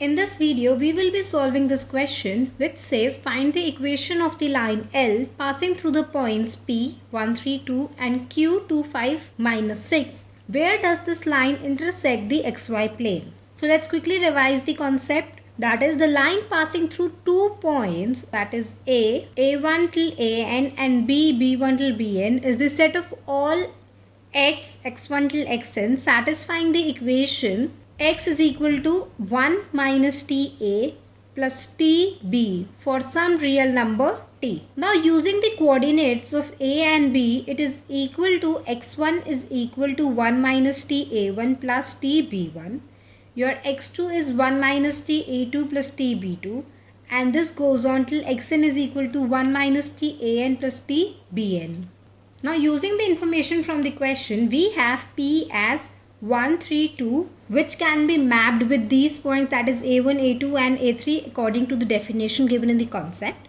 In this video, we will be solving this question which says find the equation of the line L passing through the points P 1, 3, 2 and Q 2, 5, minus 6. Where does this line intersect the xy plane? So let's quickly revise the concept. That is the line passing through 2 points, that is A1 till AN and B1 till BN is the set of all x1 till xn satisfying the equation x is equal to 1 minus ta plus tb for some real number t. Now using the coordinates of a and b, it is equal to x1 is equal to 1 minus ta1 plus tb1. Your x2 is 1 minus ta2 plus tb2 and this goes on till xn is equal to 1 minus tan plus tbn. Now using the information from the question, we have P as 1, 3, 2 which can be mapped with these points, that is A1, A2 and A3 according to the definition given in the concept.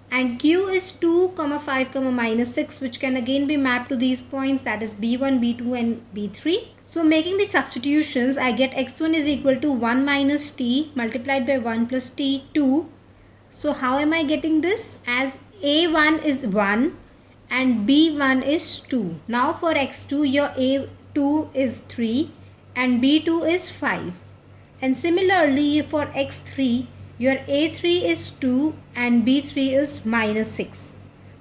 And Q is 2, 5, minus 6 which can again be mapped to these points, that is B1, B2 and B3. So making the substitutions, I get x1 is equal to 1 minus t multiplied by 1 plus t2. So how am I getting this? As A1 is 1 and B1 is 2. Now for x2, your A2 is 3 and B2 is 5. And similarly for x3, your A3 is 2 and B3 is minus 6.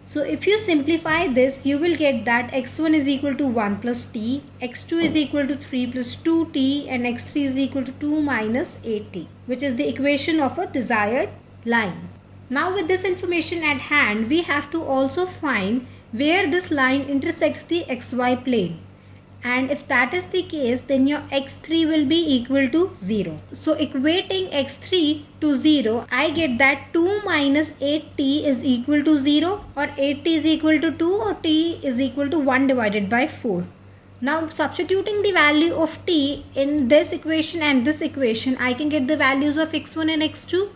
So if you simplify this, you will get that x1 is equal to 1 plus t, x2 is equal to 3 plus 2t and x3 is equal to 2 minus 8t, which is the equation of a desired line. Now with this information at hand, we have to also find where this line intersects the xy plane. And if that is the case, then your x3 will be equal to 0. So equating x3 to 0, I get that 2 minus 8t is equal to 0 or 8t is equal to 2 or t is equal to 1 divided by 4. Now substituting the value of t in this equation and this equation, I can get the values of x1 and x2.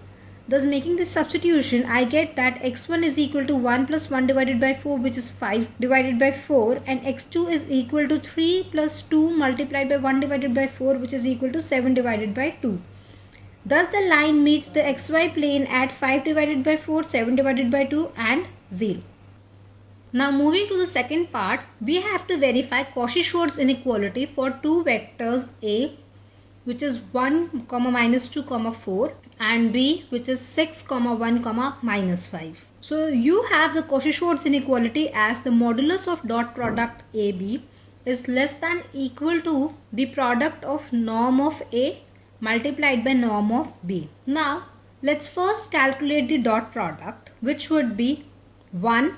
Thus making this substitution, I get that x1 is equal to 1 plus 1 divided by 4 which is 5 divided by 4 and x2 is equal to 3 plus 2 multiplied by 1 divided by 4 which is equal to 7 divided by 2. Thus the line meets the xy plane at 5 divided by 4, 7 divided by 2 and 0. Now moving to the second part, we have to verify Cauchy-Schwarz inequality for two vectors A which is 1, minus 2, 4 and B which is 6, 1, minus 5. So you have the Cauchy-Schwarz inequality as the modulus of dot product AB is less than equal to the product of norm of A multiplied by norm of B. Now let's first calculate the dot product, which would be 1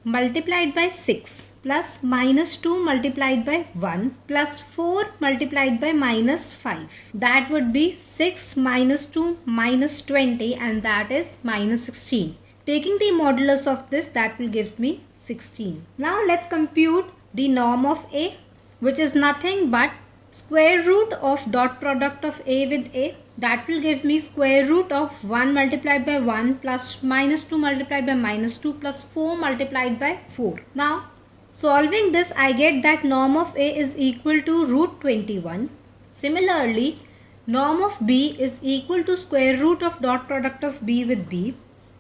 multiplied by 6 plus minus 2 multiplied by 1 plus 4 multiplied by minus 5. That would be 6 minus 2 minus 20 and that is minus 16. Taking the modulus of this, that will give me 16. Now let's compute the norm of A, which is nothing but square root of dot product of A with A. That will give me square root of 1 multiplied by 1 plus minus 2 multiplied by minus 2 plus 4 multiplied by 4. Now solving this, I get that norm of A is equal to root 21. Similarly, norm of B is equal to square root of dot product of B with B.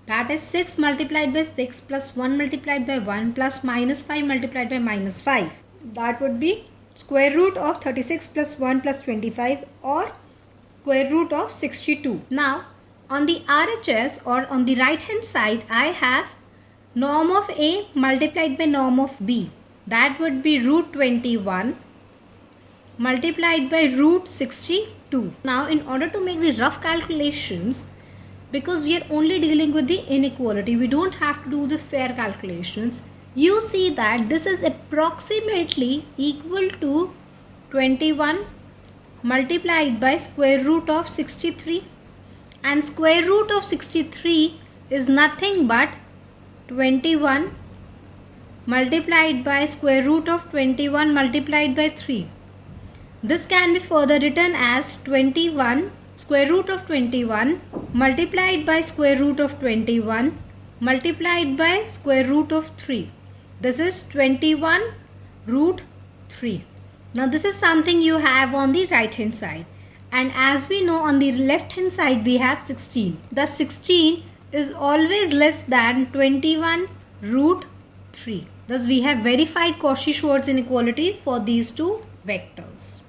That is 6 multiplied by 6 plus 1 multiplied by 1 plus minus 5 multiplied by minus 5. That would be square root of 36 plus 1 plus 25 or square root of 62. Now on the RHS or on the right hand side, I have norm of A multiplied by norm of B. That would be root 21 multiplied by root 62. Now in order to make the rough calculations, because we are only dealing with the inequality, we don't have to do the fair calculations. You see that this is approximately equal to 21 multiplied by square root of 63, and square root of 63 is nothing but 21 multiplied by square root of 21 multiplied by 3. This can be further written as 21 square root of 21 multiplied by square root of 21 multiplied by square root of 3. This is 21 root 3. Now this is something you have on the right hand side. and as we know on the left hand side we have 16. The 16 is always less than 21 root 3. Thus we have verified Cauchy-Schwarz inequality for these two vectors.